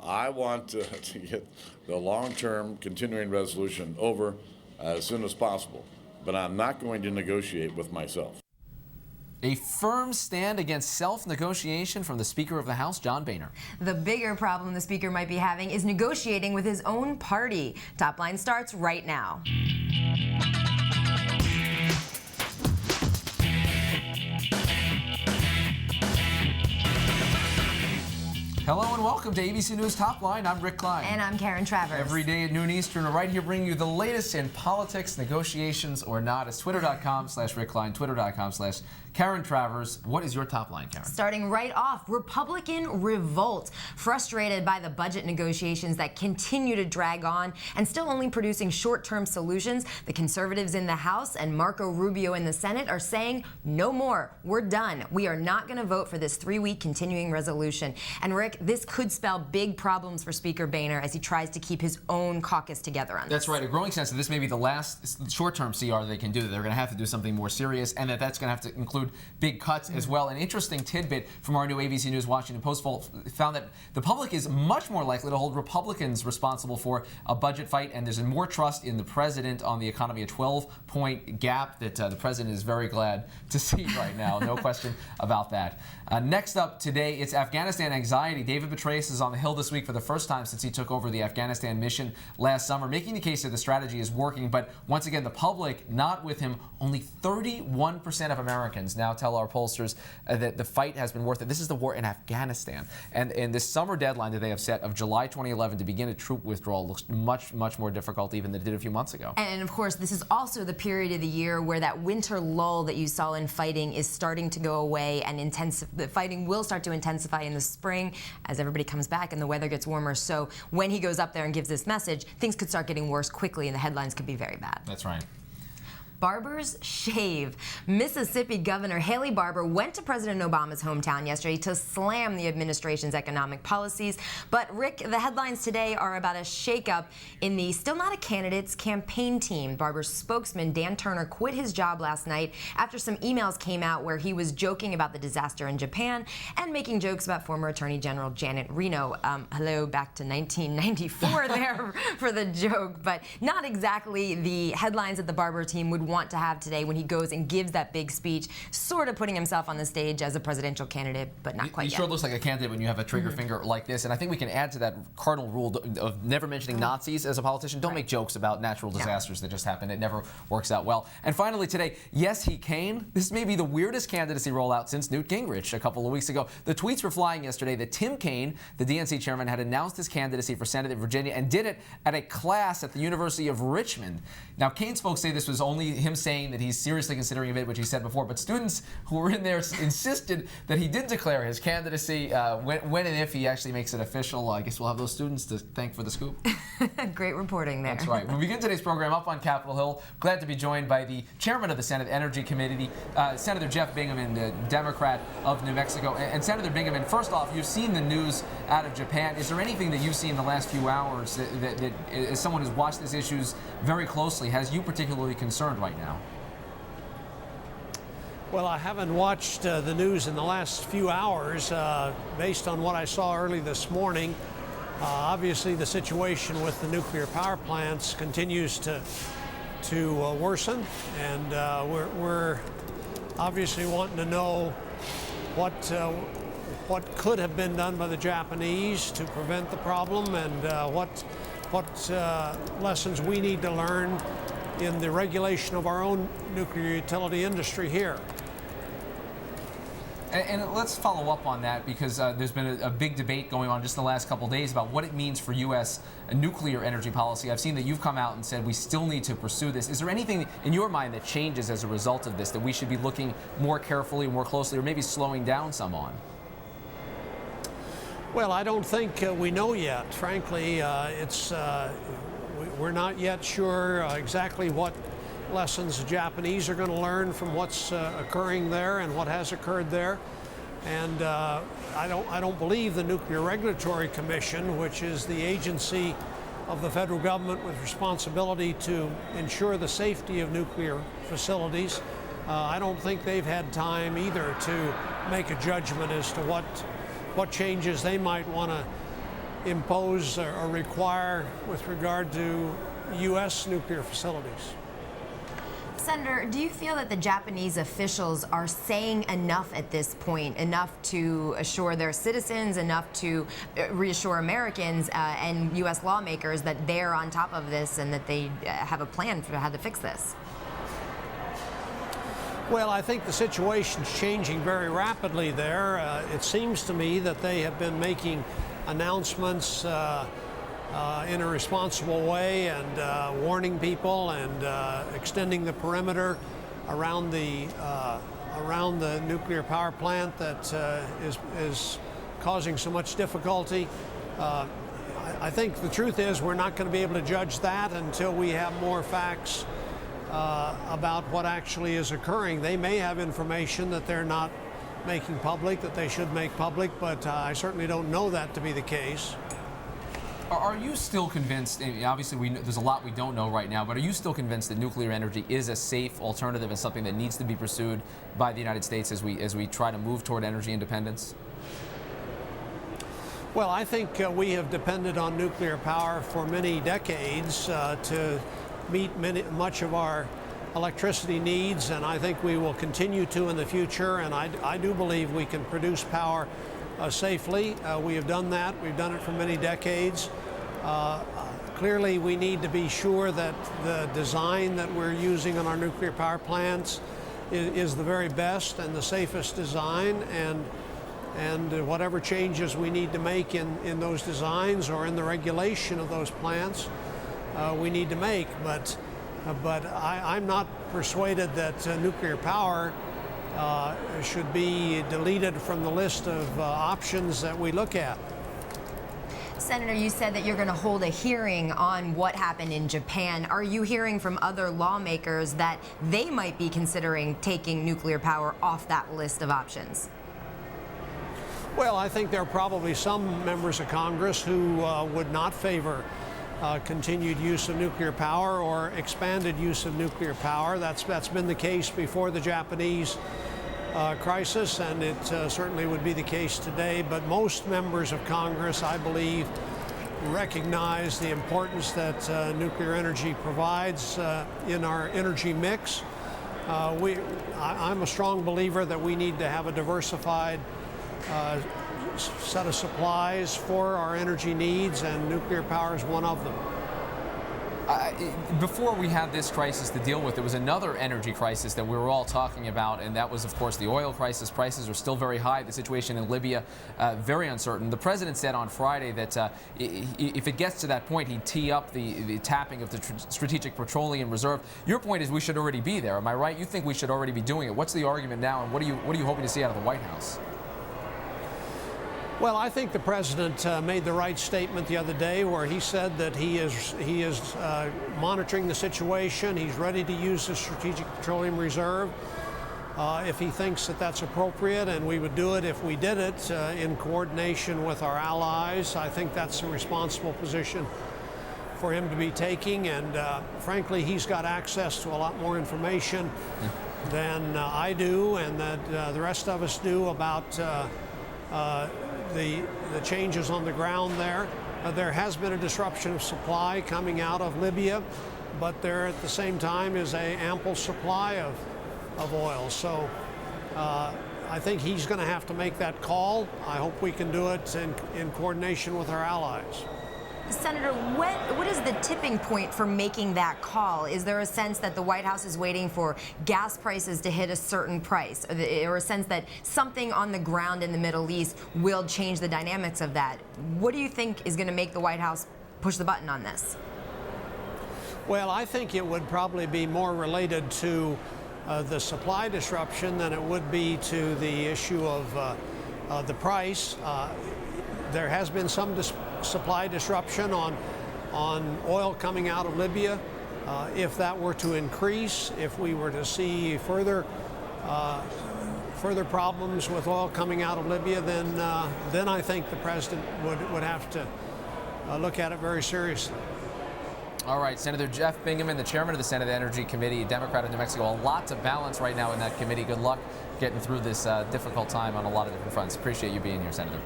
I want to get the long-term continuing resolution over as soon as possible, but I'm not going to negotiate with myself. A firm stand against self-negotiation from the Speaker of the House, John Boehner. The bigger problem the Speaker might be having is negotiating with his own party. Top Line starts right now. Hello and welcome to ABC News Top Line. I'm Rick Klein. And I'm Karen Travers. Every day at noon Eastern, we're right here bringing you the latest in politics, negotiations or not. It's twitter.com/Rick Klein, twitter.com/Karen Travers. What is your top line, Karen? Starting right off, Republican revolt. Frustrated by the budget negotiations that continue to drag on and still only producing short-term solutions, the conservatives in the House and Marco Rubio in the Senate are saying, no more. We're done. We are not going to vote for this 3-week continuing resolution. And Rick, this could spell big problems for Speaker Boehner as he tries to keep his own caucus together on this. That's right. A growing sense that this may be the last short-term CR they can do. They're going to have to do something more serious, and that's going to have to include big cuts as well. An interesting tidbit from our new ABC News Washington Post poll found that the public is much more likely to hold Republicans responsible for a budget fight, and there's more trust in the president on the economy, a 12-point gap that the president is very glad to see right now. No question about that. Next up today, it's Afghanistan anxiety. David Petraeus is on the Hill this week for the first time since he took over the Afghanistan mission last summer, making the case that the strategy is working. But once again, the public not with him. Only 31% of Americans now tell our pollsters that the fight has been worth it. This is the war in Afghanistan. And this summer deadline that they have set of July 2011 to begin a troop withdrawal looks much, much more difficult even than it did a few months ago. And of course, this is also the period of the year where that winter lull that you saw in fighting is starting to go away, and the fighting will start to intensify in the spring as everybody comes back and the weather gets warmer. So when he goes up there and gives this message, things could start getting worse quickly and the headlines could be very bad. That's right. Barbers shave. Mississippi Governor Haley Barbour went to President Obama's hometown yesterday to slam the administration's economic policies. But Rick, the headlines today are about a shakeup in the still not a candidate's campaign team. Barbour's spokesman Dan Turner quit his job last night after some emails came out where he was joking about the disaster in Japan and making jokes about former Attorney General Janet Reno. Hello, back to 1994 there for the joke, but not exactly the headlines that the Barbour team would want to have today when he goes and gives that big speech, sort of putting himself on the stage as a presidential candidate, but not quite yet. He sure looks like a candidate when you have a trigger finger like this, and I think we can add to that cardinal rule of never mentioning Nazis as a politician. Don't make jokes about natural disasters that just happen. It never works out well. And finally today, yes, he came. This may be the weirdest candidacy rollout since Newt Gingrich a couple of weeks ago. The tweets were flying yesterday that Tim Kaine, the DNC chairman, had announced his candidacy for Senate in Virginia and did it at a class at the University of Richmond. Now, Kaine's folks say this was only him saying that he's seriously considering it, which he said before, but students who were in there insisted that he did declare his candidacy when and if he actually makes it official. I guess we'll have those students to thank for the scoop. Great reporting there. That's right. We begin today's program up on Capitol Hill. Glad to be joined by the chairman of the Senate Energy Committee, Senator Jeff Bingaman, the Democrat of New Mexico. And Senator Bingaman, first off, you've seen the news out of Japan. Is there anything that you've seen in the last few hours that as someone who's watched these issues very closely, has you particularly concerned right now? Well, I haven't watched the news in the last few hours. Based on what I saw early this morning, obviously the situation with the nuclear power plants continues to worsen, and we're obviously wanting to know what could have been done by the Japanese to prevent the problem, and what lessons we need to learn in the regulation of our own nuclear utility industry here. And let's follow up on that, because there's been a big debate going on just in the last couple of days about what it means for U.S. nuclear energy policy. I've seen that you've come out and said we still need to pursue this. Is there anything in your mind that changes as a result of this that we should be looking more carefully, more closely, or maybe slowing down some on? Well, I don't think we know yet. Frankly, we're not yet sure exactly what lessons the Japanese are going to learn from what's occurring there and what has occurred there. And I don't believe the Nuclear Regulatory Commission, which is the agency of the federal government with responsibility to ensure the safety of nuclear facilities, I don't think they've had time either to make a judgment as to what changes they might want to impose or require with regard to U.S. nuclear facilities. Senator, do you feel that the Japanese officials are saying enough at this point, enough to assure their citizens, enough to reassure Americans and U.S. lawmakers that they're on top of this and that they have a plan for how to fix this? Well, I think the situation's changing very rapidly there. It seems to me that they have been making announcements in a responsible way and warning people and extending the perimeter around the nuclear power plant that is causing so much difficulty. I think the truth is we're not going to be able to judge that until we have more facts about what actually is occurring. They may have information that they're not making public, that they should make public, but I certainly don't know that to be the case. Are you still convinced, obviously there's a lot we don't know right now, but are you still convinced that nuclear energy is a safe alternative and something that needs to be pursued by the United States as we try to move toward energy independence? Well, I think we have depended on nuclear power for many decades to meet much of our electricity needs, and I think we will continue to in the future, and I do believe we can produce power safely. We have done that. We've done it for many decades. Clearly, we need to be sure that the design that we're using on our nuclear power plants is the very best and the safest design, and whatever changes we need to make in those designs or in the regulation of those plants, we need to make. But I'm not persuaded that nuclear power should be deleted from the list of options that we look at. Senator, you said that you're going to hold a hearing on what happened in Japan. Are you hearing from other lawmakers that they might be considering taking nuclear power off that list of options? Well, I think there are probably some members of Congress who would not favor continued use of nuclear power or expanded use of nuclear power. That's been the case before the Japanese crisis, and it certainly would be the case today. But most members of Congress, I believe, recognize the importance that nuclear energy provides in our energy mix. I'm a strong believer that we need to have a diversified set of supplies for our energy needs, and nuclear power is one of them. Before we had this crisis to deal with, there was another energy crisis that we were all talking about, and that was, of course, the oil crisis. Prices are still very high. The situation in Libya, very uncertain. The president said on Friday that if it gets to that point, he'd tee up the tapping of the Strategic Petroleum Reserve. Your point is we should already be there. Am I right? You think we should already be doing it. What's the argument now, and what are you hoping to see out of the White House? Well, I think the president made the right statement the other day where he said that he is monitoring the situation. He's ready to use the Strategic Petroleum Reserve if he thinks that that's appropriate, and we would do it if we did it in coordination with our allies. I think that's a responsible position for him to be taking, and frankly, he's got access to a lot more information than I do and that the rest of us do about the changes on the ground there. There has been a disruption of supply coming out of Libya, but there at the same time is an ample supply of oil. So I think he's going to have to make that call. I hope we can do it in coordination with our allies. Senator, what is the tipping point for making that call? Is there a sense that the White House is waiting for gas prices to hit a certain price, or a sense that something on the ground in the Middle East will change the dynamics of that? What do you think is going to make the White House push the button on this? Well, I think it would probably be more related to the supply disruption than it would be to the issue of the price. There has been some supply disruption on oil coming out of Libya. If that were to increase, if we were to see further problems with oil coming out of Libya, then I think the president would have to look at it very seriously. All right, Senator Jeff Bingaman, the chairman of the Senate Energy Committee, a Democrat of New Mexico. A lot to balance right now in that committee. Good luck getting through this difficult time on a lot of different fronts. Appreciate you being here, Senator.